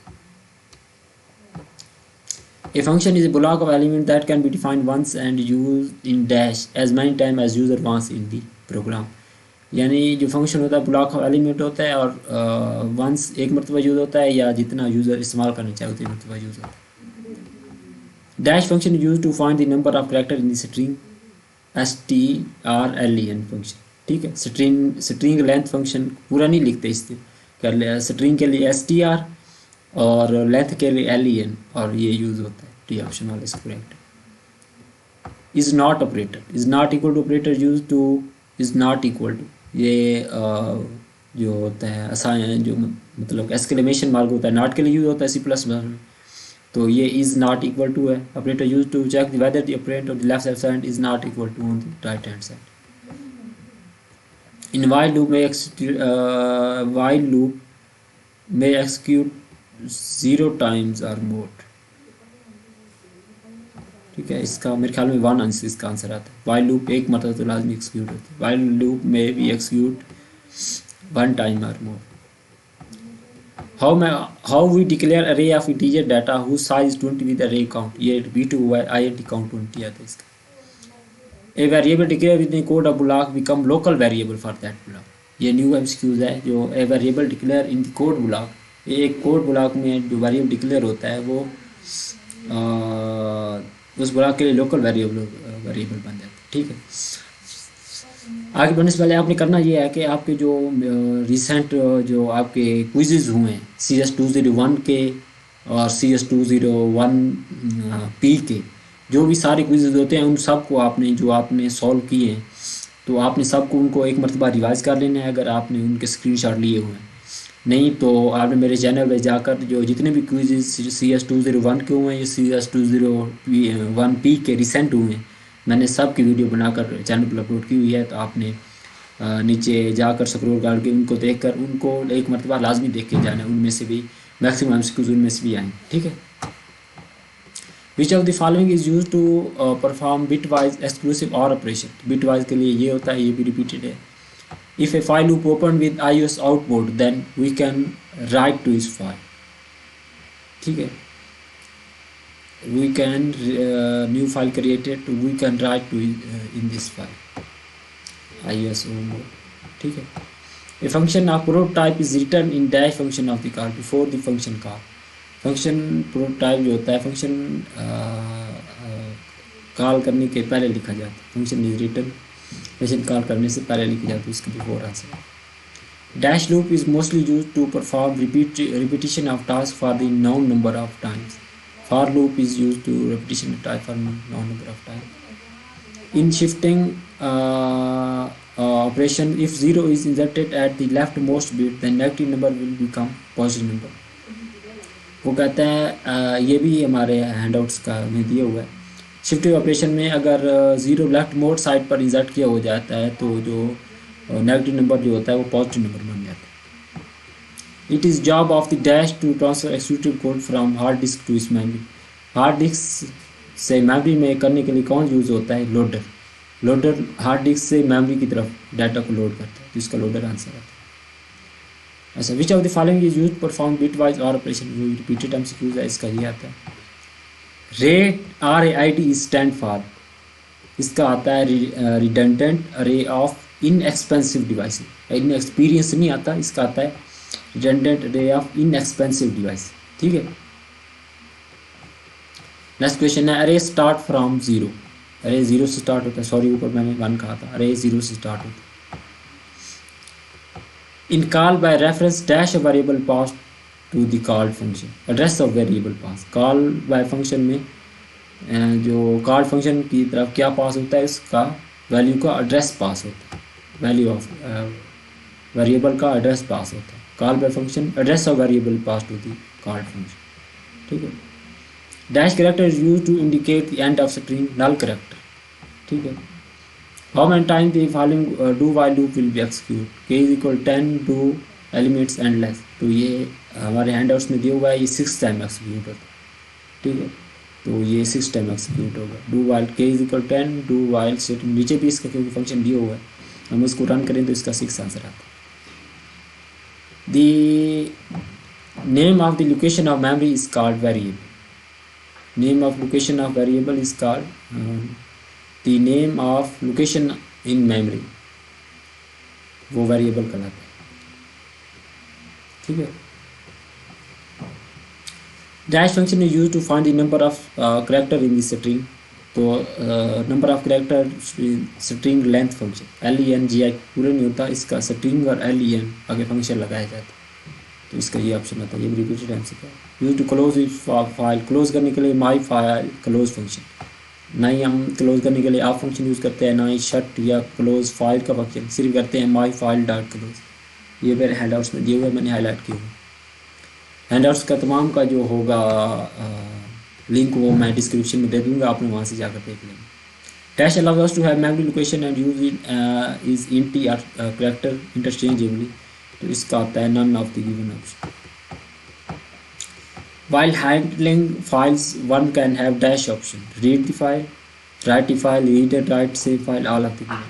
A function is a block of element that can be defined once and used in dash as many times as user wants in the program। यानी जो फंक्शन होता है ब्लॉक ऑफ एलिमेंट होता है और वंस एक मरतबा यूज़ होता है या जितना यूज़र इस्तेमाल करना चाहे उतनी मरतबा यूज़ होता है। Dash function use to find the number of character in the string STRLEN function. ठीक है। स्ट्रिंग लेंथ फंक्शन पूरा नहीं लिखते, इससे कर ले स्ट्रिंग के लिए STR और लेंथ के लिए LEN और ये यूज़ होता है। डी ऑप्शन वाला is correct. Is not operator, is not equal to operator use to is not equal to, ये जो होता है असाइन जो मतलब एक्सक्लेमेशन मार्क होता है नॉट के लिए यूज़ होता है C++ में। तो ये इज़ नॉट इक्वल टू है। Operator use to check whether the operand on the left side is not equal to on the right hand side. In while loop में एक्सिक्यूट 0 टाइम्स और मोर। ठीक है। इसका मेरे ख्याल में 1 आंसर इसका आंसर आता है। वाइल लूप एक मतलब तो लाजमी एक्सिक्यूट होती है। वाइल लूप में भी एक्सिक्यूट 1 टाइम और मोर। How we declare array of integer data who size 20 with अरे काउंट। ये B2 हुआ है, INT काउंट 20 आता है इसका। A variable declare with in code of block become local variable for that block. ये न्यू MCQs है। जो a variable declare in the code block, एक कोड ब्लॉक में जो वेरिएबल डिक्लेयर होता है वो उस ब्लॉक के लिए लोकल वेरिएबल बन जाता है। ठीक है। आगे बढ़ने से पहले आपने करना ये है कि आपके जो रिसेंट जो आपके क्विज़ेज़ हुए हैं CS201 के और CS201P के, जो भी सारे क्विज़ेज़ होते हैं उन सब को आपने जो आपने सॉल्व किए हैं तो आपने सबको उनको एक मरतबा रिवाइज़ कर लेना है अगर आपने उनके स्क्रीनशॉट लिए हुए हैं। नहीं तो आपने मेरे चैनल पे जाकर जो जितने भी क्विज़ेज़ CS201 के हुए हैं या CS201P के रिसेंट हुए हैं मैंने सब की वीडियो बनाकर चैनल पर अपलोड की हुई है। तो आपने नीचे जाकर स्क्रॉल करके उनको देखकर उनको एक मरतबा लाजमी देख के जाना है। उनमें से भी मैक्सिमम MCQs उनमें से भी आएंगे। ठीक है। Which of the following is use to perform bitwise exclusive or operation. Bitwise के लिए ये होता है, ये भी रिपीटेड है। If a file loop open with iOS output then we can write to this file. ठीक है। we can new file created we can write to in this file iOS mode। ठीक है। a function of prototype is written in dash function of the call before the function call। Function prototype जो होता है फंक्शन कॉल करने के पहले लिखा जाता है। Function is written function call करने से पहले लिखी जाती है, इसके before answer. Dash loop is mostly used to perform repetition of tasks for the known number of times. For loop is used to repetition of task for known number of times. In shifting operation, if 0 is inserted at the leftmost bit, then negative number will become positive number. वो कहते हैं ये भी हमारे हैंडआउट्स का में दिया हुआ है। शिफ्टिंग ऑपरेशन में अगर 0 लेफ्ट मोड साइड पर इंसर्ट किया हो जाता है तो जो नेगेटिव नंबर जो होता है वो पॉजिटिव नंबर बन जाता है। It is job of the dash to transfer executive code from hard disk to this memory. Hard disk से मेमोरी में करने के लिए कौन यूज़ होता है? लोडर। लोडर हार्ड डिस्क से मेमोरी की तरफ डाटा को लोड करता है, तो इसका लोडर आंसर आता है। अच्छा, विच of the following is use perform bit wise और ऑपरेशन? वो रिपीटेड एमसीक्यूज है, इसका ये आता है। रे RAID स्टैंड फॉर, इसका आता है रिडंडेंट अरे ऑफ इनएक्सपेंसिव डिवाइस। इनएक्सपीरियंस नहीं आता, इसका आता है रिडंडेंट अरे ऑफ इनएक्सपेंसिव डिवाइस। ठीक है। नेक्स्ट क्वेश्चन है अरे स्टार्ट फ्रॉम 0। अरे 0 से स्टार्ट होता है, सॉरी ऊपर मैंने 1 कहा था, अरे 0 से स्टार्ट होता है। In call by reference dash a variable pass to the called function, address of variable pass। call by function में जो called function की तरफ क्या पास होता है, उसका वैल्यू का एड्रेस पास होता है, वैल्यू ऑफ वेरिएबल का एड्रेस पास होता है। call by function address of variable pass to the called function। ठीक है। dash character is used to indicate the end of string, null character। ठीक है। How many times the following do while loop will be execute? K is equal 10 do elements endless। तो ये हमारे हैंडआउट्स में दिया हुआ है, ये 6 टाइम एक्सिक्यूट होता है। ठीक है, तो ये 6 टाइम एक्सिक्यूट होगा। Do while K is equal 10 do while set, नीचे भी इसका क्योंकि फंक्शन दिया हुआ है, हम इसको रन करें तो इसका 6 आंसर आता है। The name of the location of memory is called variable। Name of location of variable is called the name of location in memory, वो वेरिएबल कहलाता है। ठीक है। Dash function is use to find the number of character in the string. तो number of character string length function LENGI पूरे नहीं होता, इसका स्ट्रिंग और LEN आगे फंक्शन लगाया जाता है, तो इसका ये ऑप्शन आता है। ये रिपीटेड आंसर है। Use to close file, close करने के लिए माई फाइल क्लोज फंक्शन। ना ही हम क्लोज करने के लिए आप फंक्शन यूज़ करते हैं, ना ही शट या क्लोज फाइल का फंक्शन, सिर्फ करते हैं माई फाइल डॉट क्लोज। ये मेरे हैंडआउट्स में दिए हुए मैंने हाईलाइट किए हुए। हैंडआउट्स का तमाम का जो होगा लिंक वो मैं डिस्क्रिप्शन में दे दूंगा, आपने वहाँ से जाकर देख लेंगे। Dash allows us to have memory location and use is int और करेक्टर इंटरचेंजेबली। तो इसका आता है none of the given option. While handling files, one can have dash option: read the file, write the file, read and write save file, all of the given।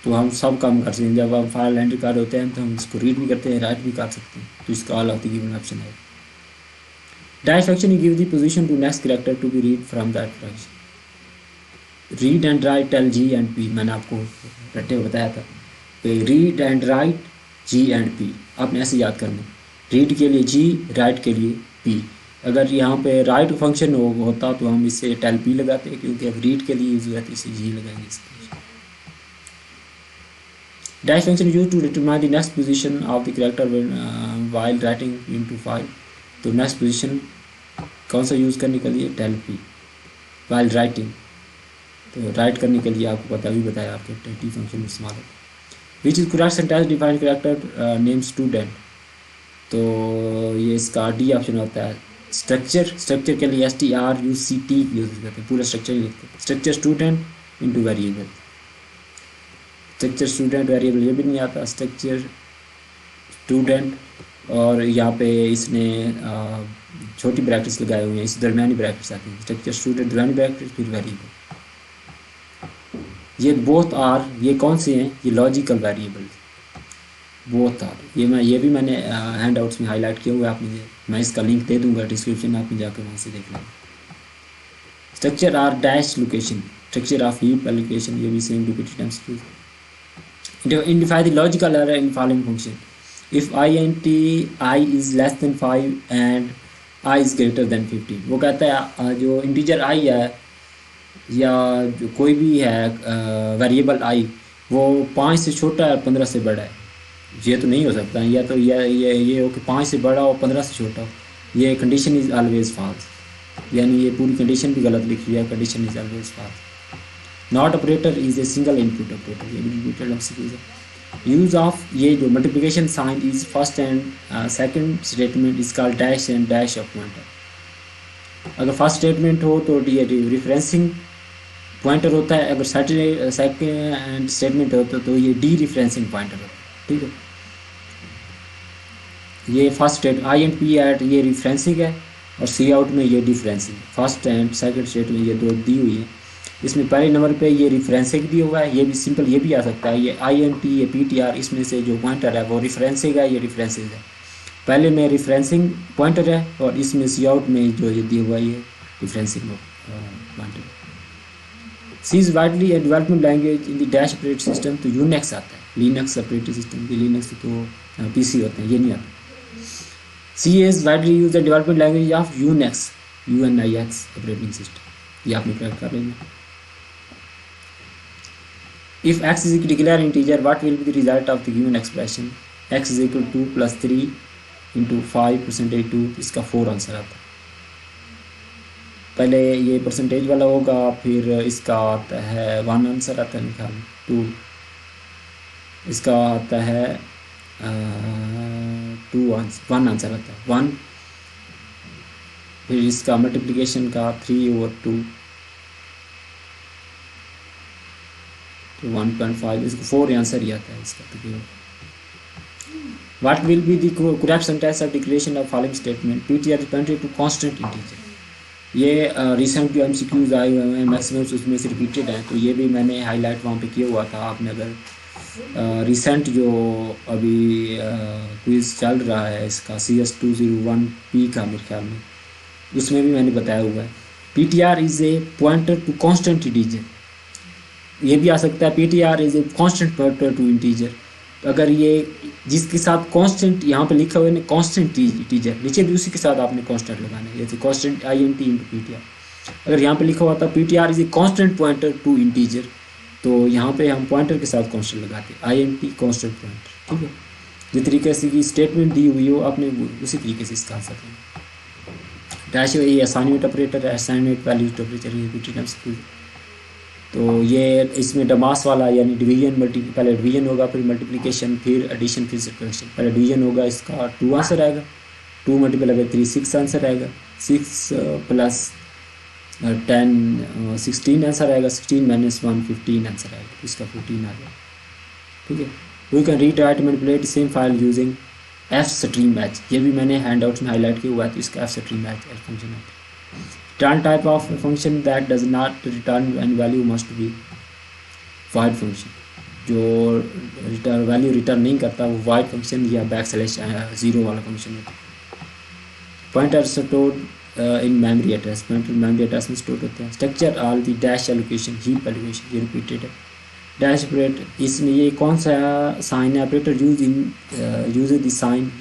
तो हम सब काम कर सकते हैं। जब हम फाइल हैंडल कर होते हैं तो हम इसको रीड भी करते हैं, राइट भी कर सकते हैं, तो इसका all of the given option है। dash function give the position to next character to be read from that function। read and write tell G and P, मैंने आपको रट्टे बताया था कि read and write G and P आपने ऐसे याद करना। रीड के लिए G, राइट के लिए P। अगर यहाँ पे राइट फंक्शन होता तो हम इसे टेल P लगाते हैं, क्योंकि अब रीड के लिए यूज हुआ है तो इसे G लगाएंगे इसके। Dash function use to determine the next position of the character while writing into file. तो नेक्स्ट पोजीशन कौन सा यूज़ करने के लिए? Tell P while writing. तो राइट करने के लिए आपको पता भी बताया आपके T फंक्शन इस्तेमाल होता है। Which is correct sentence define character name student. तो ये इसका डी ऑप्शन होता है। स्ट्रक्चर के लिए STRUCT यूज करते हैं, पूरा स्ट्रक्चर लिखते हैं। Structure student into variable, structure student variable ये भी नहीं आता। स्ट्रक्चर स्टूडेंट और यहाँ पे इसने छोटी ब्रैकेट्स लगाए हुए हैं, इस दरमियानी ब्रैकेट्स आती हैं। स्ट्रक्चर स्टूडेंट दरमियानी ब्रैकेट्स फिर वेरिएबल। ये बोथ आर, ये कौन से हैं? ये लॉजिकल वेरिएबल बोथ आर। ये भी मैंने हैंड आउट्स में हाईलाइट किया हुआ है, आपने मैं इसका लिंक दे दूंगा डिस्क्रिप्शन में, आपने जाकर वहाँ से देख लेंगे। Structure are dash location, structure of heap allocation, ये भी same repeated times use. Identify the logical error in following function. If int I is less than 5 and I is greater than 15। वो कहता है जो इंटीजर I है या जो कोई भी है वेरिएबल I, वो 5 से छोटा है और 15 से बड़ा है, ये तो नहीं हो सकता, या तो ये हो कि 5 से बड़ा हो 15 से छोटा हो, ये कंडीशन इज़ ऑलवेज फॉल्स, यानी ये पूरी कंडीशन भी गलत लिखी हुई है, condition is always false. Not operator is a single input operator, ये भी रिपीटेड एमसीक्यूज है। यूज़ ऑफ ये जो multiplication sign is first and second statement is called dash and dash of pointer. अगर फर्स्ट स्टेटमेंट हो तो ये रिफरेंसिंग पॉइंटर होता है, अगर सेकंड स्टेटमेंट होता तो ये डी रिफरेंसिंग पॉइंटर होता है, ठीक है। ये first state I and P at ये रिफरेंसिंग है, और सी आउट में ये differencing. First and second state में ये दो दी हुई है। इसमें पहले नंबर पे ये रिफरेंसिंग दिया हुआ है, ये भी सिंपल ये भी आ सकता है, ये आई एन टी ये पी टी आर, इसमें से जो पॉइंटर है वो रिफरेंसिंग है, ये रिफरेंसिंग है। पहले में रिफरेंसिंग पॉइंटर है, और इसमें सी आउट में जो ये दिया हुआ है ये referencing pointer. C is widely a development language in the dash operating system. तो यूनिक्स आता है, लिनक्स ऑपरेटिंग सिस्टम, ये लिनक्स तो पीसी होते हैं, ये नहीं आता। C is widely used the development language of Unix, UNIX operating system. ये आपने क्रैक कर लेना। If x is a declared integer, what will be the result of the given expression? X is equal to plus 3 into 5 percentage 2, इसका 4 आंसर आता है। पहले ये परसेंटेज वाला होगा, फिर इसका आता है 1 आंसर आता है, निकाल 2, इसका आता है 1 आंसर आता है 1, फिर इसका मल्टीप्लिकेशन का 3/2 तो 1.5, इसको 4 आंसर ही आता है इसका तकरीबन। What will be the correct sentence of declaration of following statement? PTR is pointed to constant integer. ये रिसेंट जो एमसीक्यूज आए हुए हैं मैक्सिमम उसमें से रिपीटेड हैं, तो ये भी मैंने हाईलाइट वहाँ पे किया हुआ था। आपने अगर रिसेंट जो अभी क्विज़ चल रहा है इसका CS201P का मेरे ख्याल में, उसमें भी मैंने बताया हुआ है। PTR is a pointer to constant integer, ये भी आ सकता है PTR is a constant pointer to integer. तो अगर ये जिसके साथ कांस्टेंट यहाँ पे लिखा हुआ है ना कांस्टेंट इंटीजर, नीचे भी उसी के साथ आपने कांस्टेंट लगाना है, जैसे कांस्टेंट INT इंटू PTR। अगर यहाँ पे लिखा हुआ था PTR is a constant pointer to integer, तो यहाँ पे हम पॉइंटर के साथ कांस्टेंट लगाते हैं, INT कांस्टेंट पॉइंटर, ठीक है। जिस तरीके से की स्टेटमेंट दी हुई हो आपने उसी तरीके से इसका आंसर करना। डैश ये असाइनमेंट ऑपरेटर है, असाइनमेंट वैल्यू ऑपरेटर, ये रिपीटेड एमसीक्यू। तो ये इसमें डमास वाला यानी डिवीजन पहले डिवीजन होगा, फिर मल्टीप्लिकेशन, फिर एडिशन, फिर सब्ट्रैक्शन। पहले डिवीजन होगा, इसका 2 आंसर आएगा, 2 मल्टीपल बाई 3 6 आंसर आएगा, 6 प्लस 10 16 आंसर आएगा, 16 माइनस 1 15 आंसर आएगा, इसका 14 आ गया, ठीक है। We can read write manipulate same file using F stream match, ये भी मैंने हैंडआउट्स में हाईलाइट किया हुआ है, तो इसका एफ स्ट्रीम मैच फंक्शन है। Return type of function that does not return any value must be void function, जो वैल्यू रिटर्न नहीं करता वो void फंक्शन या /0 वाला फंक्शन होता है। Pointer stored in memory address, pointer memory address में स्टोर होते हैं। Structure all the dash allocation, heap allocation, ये रिपीटेड है। डैश ऑपरेटर, इसमें ये कौन सा साइन है? ऑपरेटर यूज द साइन,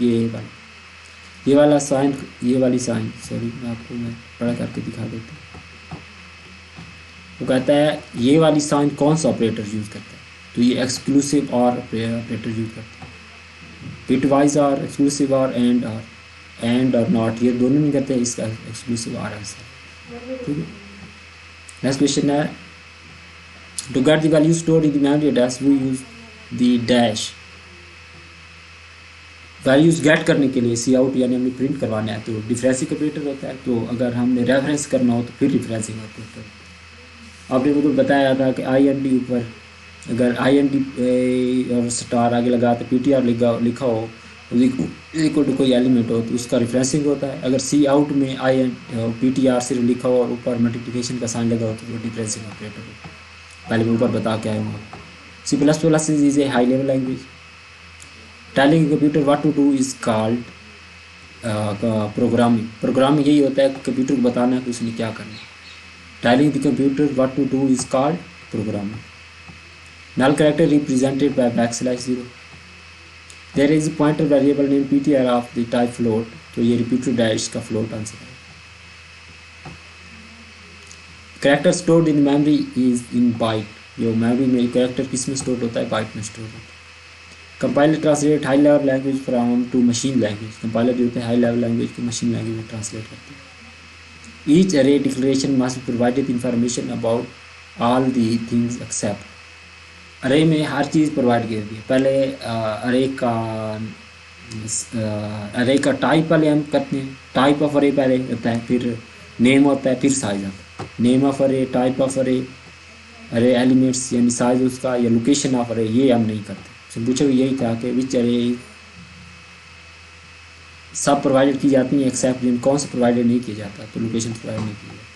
ये वाला साइन, ये वाली साइन, सॉरी आपको मैं बड़ा करके दिखा देता हूँ। वो कहता है ये वाली साइन कौन सा ऑपरेटर यूज़ करता है, तो ये एक्सक्लूसिव और ऑपरेटर यूज़ करता है। बिटवाइज और एक्सक्लूसिव और एंड और नॉट, ये दोनों नहीं करते हैं, इसका एक्सक्लूसिव और आंसर, ठीक है। नेक्स्ट क्वेश्चन है, to get the value stored in the memory address we use the dash. Values गेट करने के लिए सी आउट यानी हमें प्रिंट करवाना है, तो डिफरेंसिंग ऑपरेटर होता है। तो अगर हमने रेफरेंस करना हो तो फिर रिफरेंसिंग ऑपरेटर। आपने मुझे बताया था कि INT ऊपर अगर INT और स्टार आगे लगा तो PTR लिखा हो, इक्वल टू कोई एलिमेंट हो तो उसका रिफरेंसिंग होता है। अगर सी आउट में PTR सिर्फ लिखा हो और ऊपर मल्टीप्लिकेशन का साइन लगा हो तो वो डिफरेंसिंग ऑपरेटर होता है। पहले मैं ऊपर बता के आया हूँ। C++ is a high level language. Telling computer what to do is called programming. Programming यही होता है कि कंप्यूटर को बताना है कि उसने क्या करना है। Telling the computer what to do is called programming. Null character represented by \0। There is pointer variable name PTR of the type float, तो ये रिपीटेड डैश का फ्लोट आंसर है। Character stored in memory is in byte, जो मेमोरी में कैरेक्टर किस में स्टोर होता है? बाइट में स्टोर होता है। Compiler translate high level language from to machine language, compiler जो होते हैं हाई लेवल लैंग्वेज को मशीन लैंग्वेज में ट्रांसलेट करते हैं। Each array declaration must provided information about all the things except. Array में हर चीज़ प्रोवाइड कर दी है। पहले अरे का टाइप पहले हम करते हैं, टाइप ऑफ अरे पहले होता है, फिर नेम होता है, फिर साइज आता है। नेम ऑफ अरे, टाइप ऑफ अरे एलिमेंट्स यानी साइज उसका, या लोकेशन ऑफ अरे, ये हम नहीं करते। तो पूछो यही था कि विच अरे सब प्रोवाइडेड की जाती हैं एक्सेप्ट जिन कौन सा प्रोवाइडेड नहीं किया जाता, तो लोकेशन प्रोवाइड नहीं किया जाता।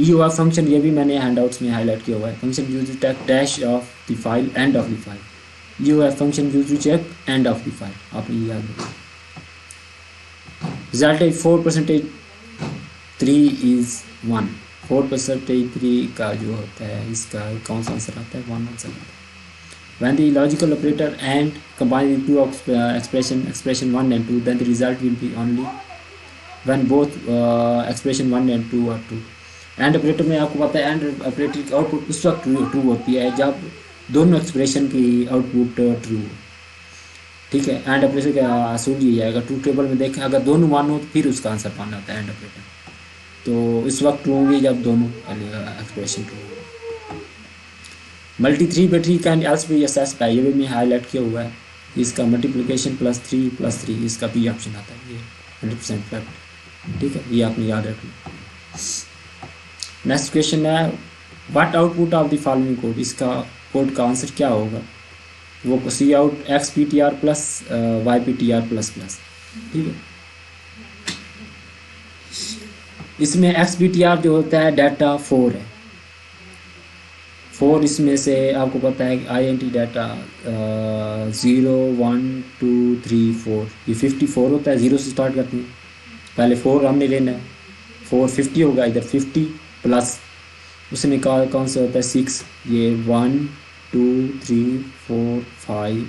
ई हुआ फंक्शन, ये भी मैंने हैंडआउट्स में हाईलाइट किया हुआ है। Function use to check dash of the file, end of the file. ये हुआ function use to check end of the file, आपने ये याद रखना। रिजल्ट है 4% 3 इज 1। 4% 3 का जो होता है इसका कौन सा आंसर आता है, 1 आंसर आता है। When the logical operator and combine the two expression 1 and 2, then the result will be only when both expression 1 and 2 are true. And operator में आपको पता है एंड ऑपरेटर की आउटपुट उस वक्त ट्रू होती है जब दोनों एक्सप्रेशन की आउटपुट ट्रू हो। ठीक है, एंड ऑपरेटर का असूल ये है, अगर ट्रू टेबल में देखें अगर दोनों 1 हो तो फिर उसका आंसर पाना होता है एंड ऑपरेटर। तो इस वक्त ट्रू होंगे जब दोनों एक्सप्रेशन ट्रू हो। Multi 3 can also be assessed by, ये भी मैं हाईलाइट किया हुआ है। इसका मल्टीप्लिकेशन +3 इसका बी ऑप्शन आता है, ये 100% करेक्ट। ठीक है, ये आपने याद रखना। नेक्स्ट क्वेश्चन है what output of the following code, इसका कोड का आंसर क्या होगा। वो cout XPTR plus YPTR plus plus. ठीक है, इसमें XPTR जो होता है डाटा 4 है। 4 इसमें से आपको पता है INT डाटा 0 1 2 3 4, ये 54 होता है। 0 से स्टार्ट करते हैं, पहले 4 हमने लेना है, 4 50 होगा, इधर 50 प्लस उसमें कौन सा होता है 6, ये 1 2 3 4 5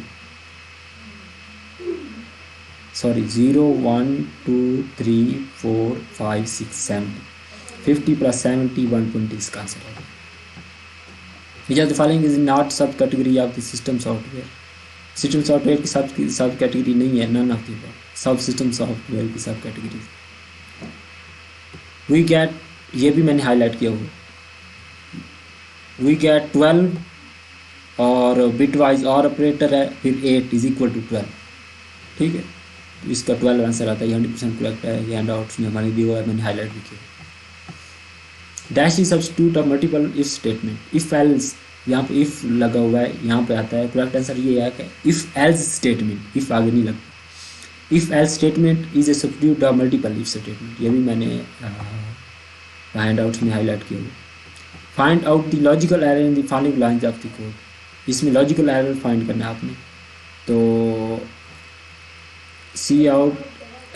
सॉरी 0 1 2 3 4 5 6 7 50 प्लस 70 120 इसका आंसर होगा। Which of the following is not subcategory of the system software. System software की सब कैटेगरी नहीं है, none of the subsystem software की सब कैटेगरी। वी गेट, ये भी मैंने हाईलाइट किया हुआ, वी गेट 12 और बिट वाइज और ऑपरेटर है, फिर 8 इज इक्वल टू 12। ठीक है, तो इसका 12 आंसर आता है, 100% करेक्ट है। ये हैंड आउट्स में हमारे दिया हुआ है, मैंने हाईलाइट भी किया। Dash is substitute of multiple if statement. If else, यहाँ पे इफ लगा हुआ है, यहाँ पे आता है करेक्ट आंसर ये है कि इफ एल्स स्टेटमेंट, इफ आगे नहीं लगता। If else statement is a substitute of multiple if statement, ये भी मैंने हैंड आउट्स में हाईलाइट किया हुआ। Find out the logical error in the following lines of the code, इसमें लॉजिकल एरर फाइंड करना है आपने। तो सी आउट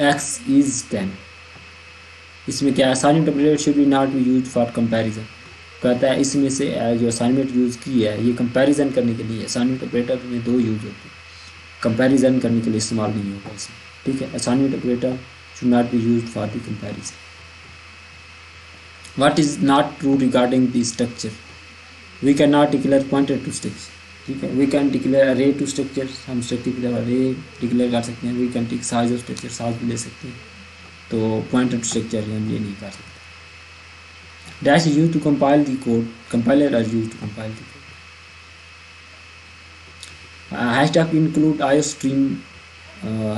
x इज 10, इसमें क्या assignment operator should be not be used for comparison. कहता है इसमें से जो असाइनमेंट यूज़ की है ये कंपैरिजन करने के लिए। असाइनमेंट ऑपरेटर में 2 यूज़ होते हैं, कंपैरिजन करने के लिए इस्तेमाल नहीं होगा इसमें। ठीक है, assignment operator should not be used for the comparison. What is not true regarding the structure, we can not declare pointer to structure. ठीक है, we can declare array to structure, हम स्ट्रक्चर अरे डिक्लेयर कर सकते हैं। We can take size of structure, size भी ले सकते हैं। तो पॉइंटर टू स्ट्रक्चर हम ये नहीं कर सकते। Dash is use to compile the code, compiler are use to compile the code. Hashtag include iostream,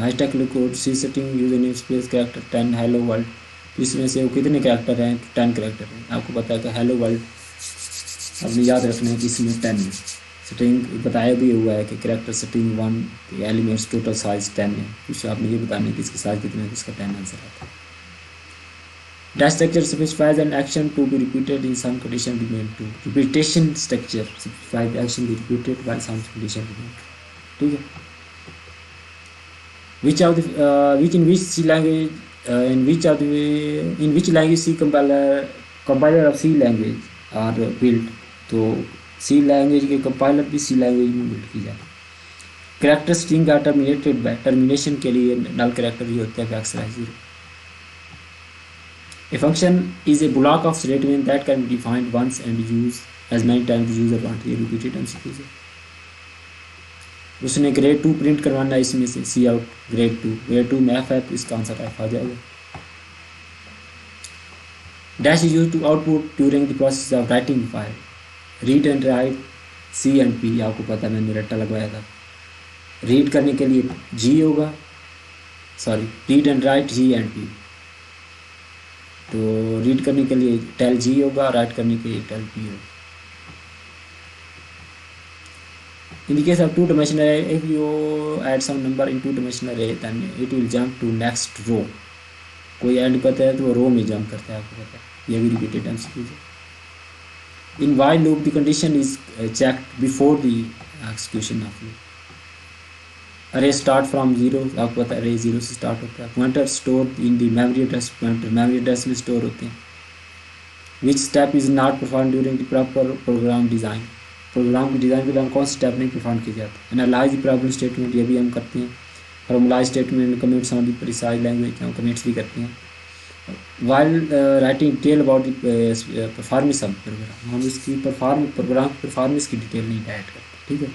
hashtag code C setting user name space character 10 hello world. इसमें से वो कितने कैरेक्टर हैं, 10 कैरेक्टर हैं। आपको पता है कि हेलो वर्ल्ड आपने याद रखना है कि इसमें 10 है। सेटिंग बताया भी हुआ है कि character setting 1 elements total size 10 है। इससे आपने ये बताना है कि इसकी साइज कितना है, इसका 10 आंसर आता है। Dash structure specifies an action to be repeated in some condition remain true. Repetition structure specifies the action be repeated while some condition remain true. ठीक है, which of the which in which C language in which language C compiler of C language are built। तो C language के compiler भी C language में build की जाती है। Character string are terminated by, termination के लिए null character ही होता है \0। A function is a block of statement that can be defined once and used as many times the user wants to repeat it and suppose it। उसने ग्रेड 2 प्रिंट करवाना है इसमें से, सी आउट ग्रेड 2 में एफ है, तो इसका आंसर एफ आ जाएगा। Dash is use to output during the process of writing file, read and write C and P, आपको पता है मैंने रट्टा लगवाया था। रीड करने के लिए जी होगा, sorry read and write G and P, तो रीड करने के लिए टेल जी होगा, राइट करने के लिए टेल पी होगा। In the case of two dimensional array, if you add some number in two dimensional array, then it will jump to next row. कोई ऐड करता है तो वो रो में जंप करता है, आपको पता है, ये भी रिपीटेड एमसीक्यूज है। इन while loop the condition is checked before the execution of loop. array start from 0, आपको पता है array 0 से स्टार्ट होता है। pointer stored in the memory address, pointer memory address में स्टोर होते हैं। which step is not performed during the proper program design, program की डिज़ाइन के दौरान कौन से स्टेप नहीं परफॉर्म किए जाते। एनालाइज द प्रॉब्लम स्टेटमेंट, ये भी हम करते हैं। Formulize statement, comments on the precise language, हम कमेंट्स भी करते हैं। While writing detail about the performance of program, हम इसकी प्रोग्राम परफॉर्मेंस की डिटेल नहीं ऐड करते, ठीक है।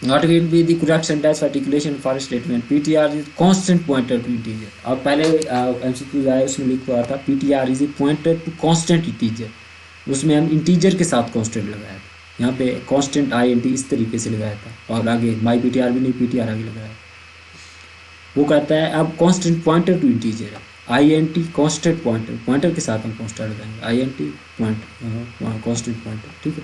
What will be the correct sentence articulation for statement? PTR is constant pointer to integer. अब पहले MCQ आया उसमें लिखा हुआ था PTR is a pointer to constant integer, उसमें हम इंटीजर के साथ कांस्टेंट लगाया था। यहाँ पे कांस्टेंट INT इस तरीके से लगाया था, और आगे माई PTR भी नहीं, PTR आगे लगाया। वो कहता है अब कांस्टेंट पॉइंटर टू इंटीजर है, INT कांस्टेंट पॉइंटर, पॉइंटर के साथ हम कांस्टेंट लगाएंगे, INT पॉइंट कांस्टेंट पॉइंटर, ठीक है।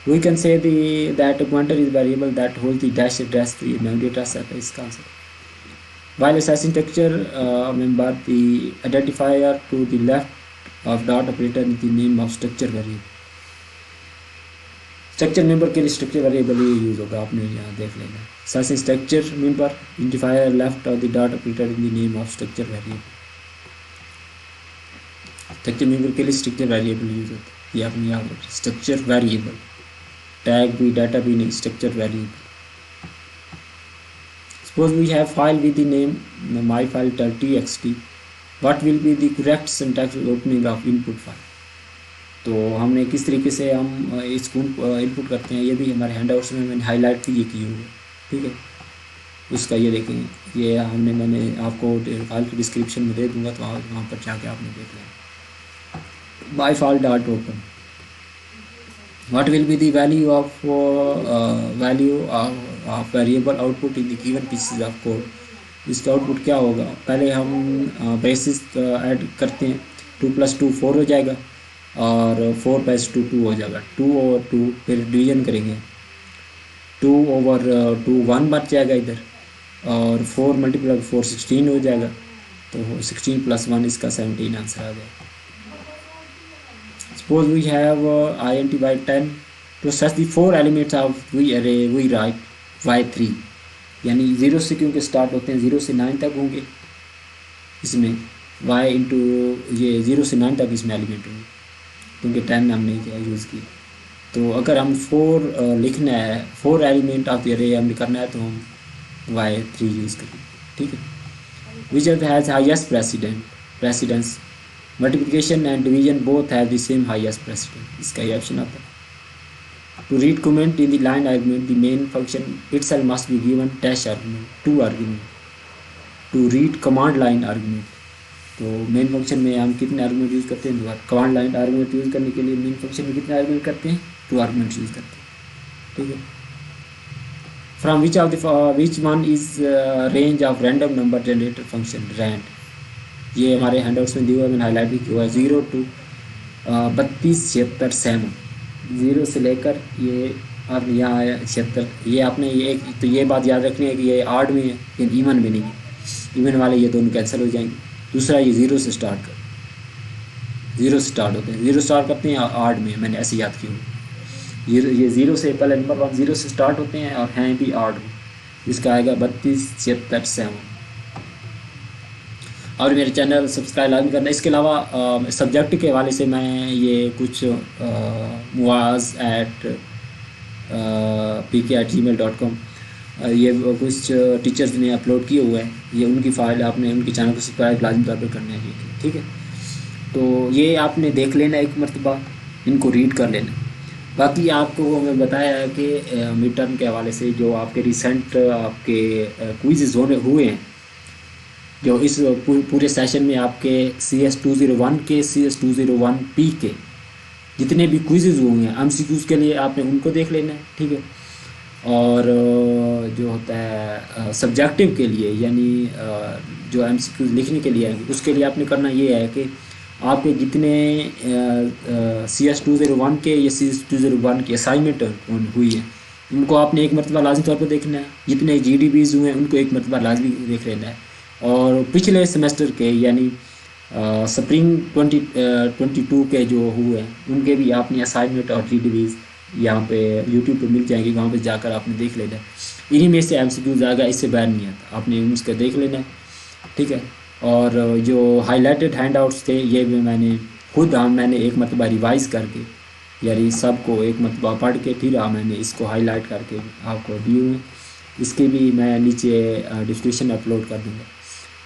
We can say that pointer is variable that hold the dash address, तो ये मेमोरी एड्रेस आता है इसका answer. while assessing texture member, the identifier to the left of dot operator is the name of structure variable. Structure member के लिए स्ट्रक्चर वेरिएबल ये यूज होगा, आपने यहाँ देख लेना। assessing structure member, identifier left of the dot operator is the name of structure variable. Structure member के लिए स्ट्रक्चर वेरिएबल यूज होता है, ये आपने याद रखना। स्ट्रक्चर वेरिएबल, टैग भी डाटा भी नहीं, structure variable. Suppose we have file with the name myfile.txt. What will be the correct syntax opening of input file? तो हमने किस तरीके से हम इसको इनपुट करते हैं, ये भी हमारे हैंडआउट्स में मैंने हाईलाइट भी ये की हुई है, ठीक है। उसका ये देखेंगे, ये मैंने आपको फाइल की डिस्क्रिप्शन में दे दूंगा, तो वहाँ पर जाके आपने देख लेना। myfile.open. What will be the value of variable output in the given pieces of code? इसका आउटपुट क्या होगा? पहले हम ब्रेसेस ऐड करते हैं, 2 + 2 4 हो जाएगा, और 4 + 2 2 हो जाएगा। 2/2 फिर डिवीजन करेंगे, 2/2 1 बच जाएगा इधर, और 4 × 4 16 हो जाएगा, तो 16 + 1 इसका 17 आंसर आ जाएगा। Suppose we have int by 10, to such the 4 elements of V array we write y3, यानी 0 से क्योंकि स्टार्ट होते हैं, 0 से 9 तक होंगे इसमें, y इंटू ये 0 से 9 तक इसमें एलिमेंट होंगे, क्योंकि 10 हमने क्या यूज़ किया। तो अगर हम 4 लिखना है, 4 एलिमेंट ऑफ द array हमने करना है, तो हम y3 यूज़ करेंगे, ठीक है। Which has highest precedence? Multiplication and division both have the same highest president, इसका ये ऑप्शन आता है। To read comment in the line argument, the main function itself must be given dash argument, 2 argument. To read command line argument, तो मेन फंक्शन में हम कितने आर्गुमेंट यूज़ करते हैं? 2। कमांड लाइन आर्गुमेंट यूज़ करने के लिए मेन फंक्शन में कितने आर्गुमेंट करते हैं? 2 आर्गुमेंट यूज़ करते हैं, ठीक है। From which one is range of random number generator function rand, ये हमारे हैंडआउट्स में दिया हुआ है, मैंने हाईलाइट भी किया हुआ है। 0 to 32 76 7, 0 से लेकर ये और यहाँ आया 76, ये आपने ये तो ये बात याद रखनी है कि ये आड में है, लेकिन इवन में नहीं है। इवन वाले ये दोनों कैंसिल हो जाएंगे। दूसरा ये 0 से स्टार्ट कर, 0 से स्टार्ट होते हैं, 0 स्टार्ट करते हैं आड में, मैंने ऐसे याद किया हुआ। ये 0 से पहले नंबर 1 0 से स्टार्ट होते हैं और हैं भी आड में, इसका आएगा 32 76 7। और मेरे चैनल सब्सक्राइब लाजमी करना। इसके अलावा सब्जेक्ट के हवाले से मैं ये कुछ muaz@pk@gmail.com ये कुछ टीचर्स ने अपलोड किए हुए हैं, ये उनकी फ़ाइल, आपने उनके चैनल को सब्सक्राइब लाजमी तौर पर करना है, ठीक है। तो ये आपने देख लेना एक मरतबा, इनको रीड कर लेना। बाकी आपको वो मैं बताया है कि मिड टर्म के हवाले से जो आपके रिसेंट आपके क्विज़ हुए हैं, जो इस पूरे सेशन में आपके CS 201 के CS 201P के जितने भी क्विज़ हुए हैं MCQs के लिए आपने उनको देख लेना है, ठीक है। और जो होता है सब्जेक्टिव के लिए यानी जो MCQs लिखने के लिए आएंगे उसके लिए आपने करना ये है कि आपके जितने CS 201 के या CS 201 की असाइनमेंट हुई है उनको आपने एक मरतबा लाजमी तौर पर देखना है। जितने GDBs हुए हैं उनको एक मरतबा लाजमी देख लेना है। और पिछले सेमेस्टर के यानी स्प्रिंग 2022 के जो हुए हैं उनके भी आपने असाइनमेंट और GDBs यहाँ पे यूट्यूब पे मिल जाएंगे, वहाँ पे जाकर आपने देख लेना है। इन्हीं में से MCQs आएगा, इससे बाहर नहीं आता, आपने उसका देख लेना है, ठीक है। और जो हाईलाइटेड हैंडआउट्स थे ये भी मैंने खुद मैंने एक मरतबा रिवाइज़ करके यानी सबको एक मरतबा पढ़ के फिर मैंने इसको हाईलाइट करके आपको दिए हुए। इसके भी मैं नीचे डिस्क्रिप्शन अपलोड कर दूँगा।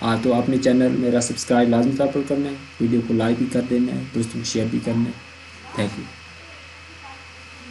हाँ, तो आपने चैनल मेरा सब्सक्राइब लाजमी तौर पर करना है, वीडियो को लाइक भी कर देना है, दोस्तों को शेयर भी करना है। Thank you.